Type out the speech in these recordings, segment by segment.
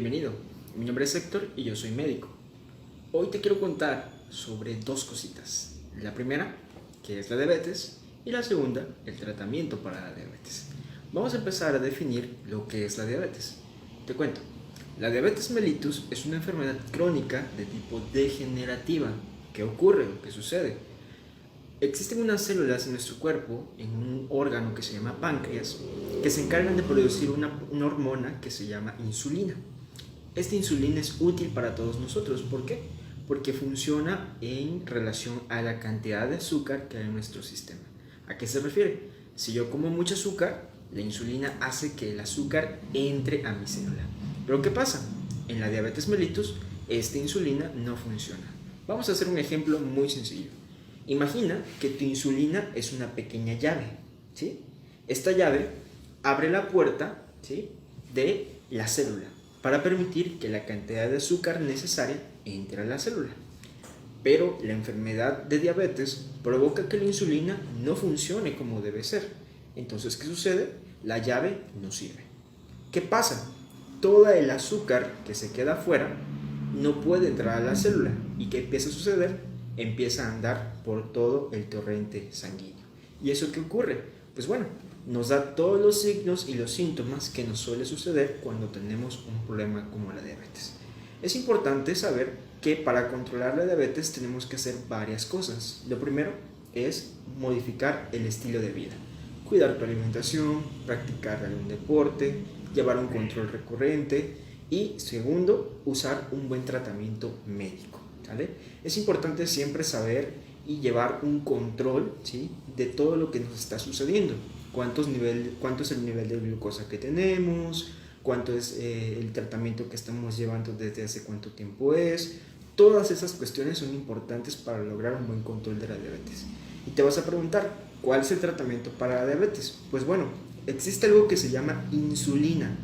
Bienvenido, mi nombre es Héctor y yo soy médico. Hoy te quiero contar sobre dos cositas. La primera, que es la diabetes, y la segunda, el tratamiento para la diabetes. Vamos a empezar a definir lo que es la diabetes. Te cuento, la diabetes mellitus es una enfermedad crónica de tipo degenerativa. ¿Qué ocurre? ¿Qué sucede? Existen unas células en nuestro cuerpo, en un órgano que se llama páncreas, que se encargan de producir una hormona que se llama insulina. Esta insulina es útil para todos nosotros. ¿Por qué? Porque funciona en relación a la cantidad de azúcar que hay en nuestro sistema. ¿A qué se refiere? Si yo como mucho azúcar, la insulina hace que el azúcar entre a mi célula. Pero ¿qué pasa? En la diabetes mellitus, esta insulina no funciona. Vamos a hacer un ejemplo muy sencillo. Imagina que tu insulina es una pequeña llave, ¿sí? Esta llave abre la puerta, ¿sí?, de la célula para permitir que la cantidad de azúcar necesaria entre a la célula. Pero la enfermedad de diabetes provoca que la insulina no funcione como debe ser. Entonces, ¿qué sucede? La llave no sirve. ¿Qué pasa? Todo el azúcar que se queda afuera no puede entrar a la célula. ¿Y qué empieza a suceder? Empieza a andar por todo el torrente sanguíneo. ¿Y eso qué ocurre? Pues bueno, nos da todos los signos y los síntomas que nos suele suceder cuando tenemos un problema como la diabetes. Es importante saber que para controlar la diabetes tenemos que hacer varias cosas. Lo primero es modificar el estilo de vida. Cuidar tu alimentación, practicar algún deporte, llevar un control recurrente y, segundo, usar un buen tratamiento médico. ¿Vale? Es importante siempre saber y llevar un control, ¿sí?, de todo lo que nos está sucediendo. Cuánto es el nivel de glucosa que tenemos, cuánto es el tratamiento que estamos llevando, desde hace cuánto tiempo es. Todas esas cuestiones son importantes para lograr un buen control de la diabetes. Y te vas a preguntar, ¿cuál es el tratamiento para la diabetes? Pues bueno, existe algo que se llama insulina.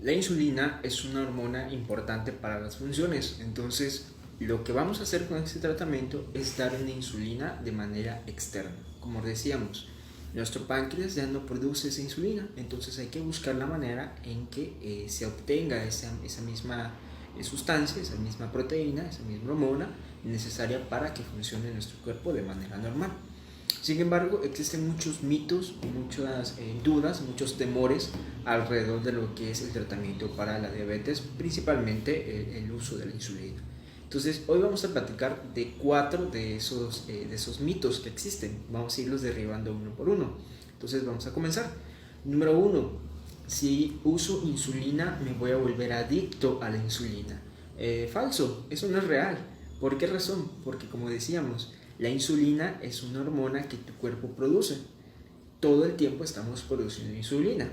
La insulina es una hormona importante para las funciones. Entonces, lo que vamos a hacer con este tratamiento es dar una insulina de manera externa. Como decíamos, nuestro páncreas ya no produce esa insulina, entonces hay que buscar la manera en que se obtenga esa misma sustancia, esa misma proteína, esa misma hormona necesaria para que funcione nuestro cuerpo de manera normal. Sin embargo, existen muchos mitos, muchas dudas, muchos temores alrededor de lo que es el tratamiento para la diabetes, principalmente el uso de la insulina. Entonces, hoy vamos a platicar de 4 de esos mitos que existen. Vamos a irlos derribando uno por uno. Entonces, vamos a comenzar. Número 1. Si uso insulina, me voy a volver adicto a la insulina. Falso, eso no es real. ¿Por qué razón? Porque, como decíamos, la insulina es una hormona que tu cuerpo produce. Todo el tiempo estamos produciendo insulina.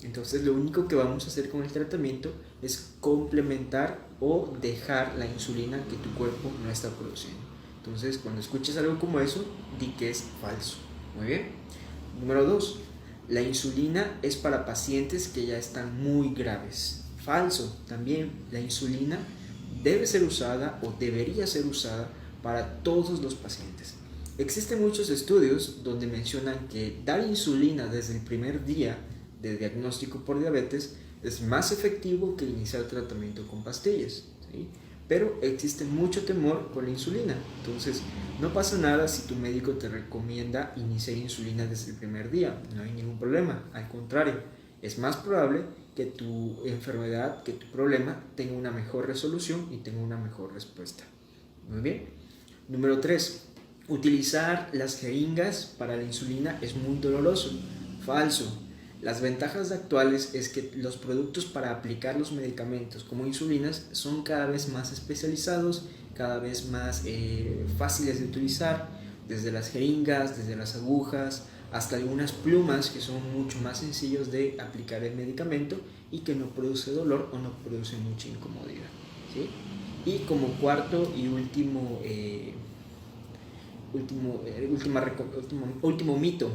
Entonces, lo único que vamos a hacer con el tratamiento es complementar o dejar la insulina que tu cuerpo no está produciendo. Entonces, cuando escuches algo como eso, di que es falso. Muy bien. Número 2. La insulina es para pacientes que ya están muy graves. Falso. También la insulina debe ser usada o debería ser usada para todos los pacientes. Existen muchos estudios donde mencionan que dar insulina desde el primer día de diagnóstico por diabetes es más efectivo que iniciar tratamiento con pastillas, ¿sí? Pero existe mucho temor con la insulina. Entonces, no pasa nada si tu médico te recomienda iniciar insulina desde el primer día. No hay ningún problema. Al contrario, es más probable que tu enfermedad, que tu problema tenga una mejor resolución y tenga una mejor respuesta. Muy bien. Número 3. Utilizar las jeringas para la insulina es muy doloroso. Falso. Las ventajas actuales es que los productos para aplicar los medicamentos como insulinas son cada vez más especializados, cada vez más fáciles de utilizar, desde las jeringas, desde las agujas, hasta algunas plumas que son mucho más sencillos de aplicar el medicamento y que no produce dolor o no produce mucha incomodidad, ¿sí? Y como cuarto y último mito,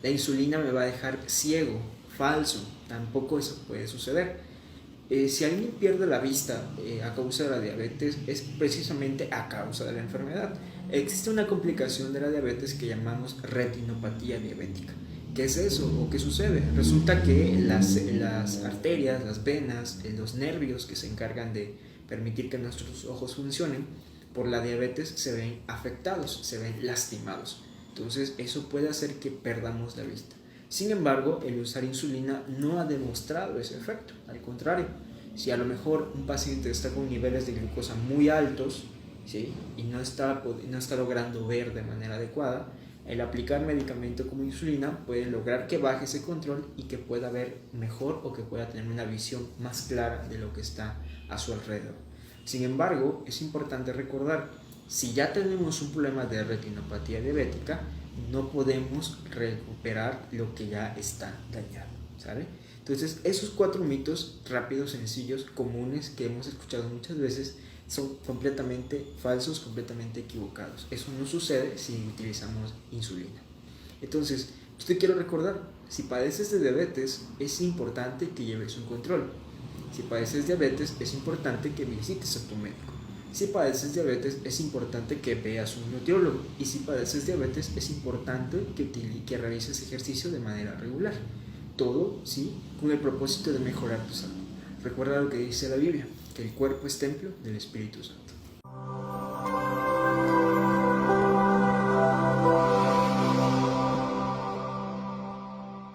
la insulina me va a dejar ciego. Falso, tampoco eso puede suceder. Si alguien pierde la vista a causa de la diabetes, es precisamente a causa de la enfermedad. Existe una complicación de la diabetes que llamamos retinopatía diabética, ¿Qué es eso o qué sucede? Resulta que las arterias, las venas, los nervios que se encargan de permitir que nuestros ojos funcionen, por la diabetes se ven afectados, se ven lastimados. Entonces eso puede hacer que perdamos la vista. Sin embargo, el usar insulina no ha demostrado ese efecto. Al contrario, si a lo mejor un paciente está con niveles de glucosa muy altos, ¿sí?, y no está logrando ver de manera adecuada, el aplicar medicamento como insulina puede lograr que baje ese control y que pueda ver mejor o que pueda tener una visión más clara de lo que está a su alrededor. Sin embargo, es importante recordar, si ya tenemos un problema de retinopatía diabética, no podemos recuperar lo que ya está dañado, ¿sale? Entonces, esos 4 mitos rápidos, sencillos, comunes que hemos escuchado muchas veces son completamente falsos, completamente equivocados. Eso no sucede si utilizamos insulina. Entonces, te quiero recordar, si padeces de diabetes, es importante que lleves un control. Si padeces diabetes, es importante que visites a tu médico. Si padeces diabetes, es importante que veas un nutriólogo. Y si padeces diabetes, es importante que realices ejercicio de manera regular. Todo, ¿sí?, con el propósito de mejorar tu salud. Recuerda lo que dice la Biblia, que el cuerpo es templo del Espíritu Santo.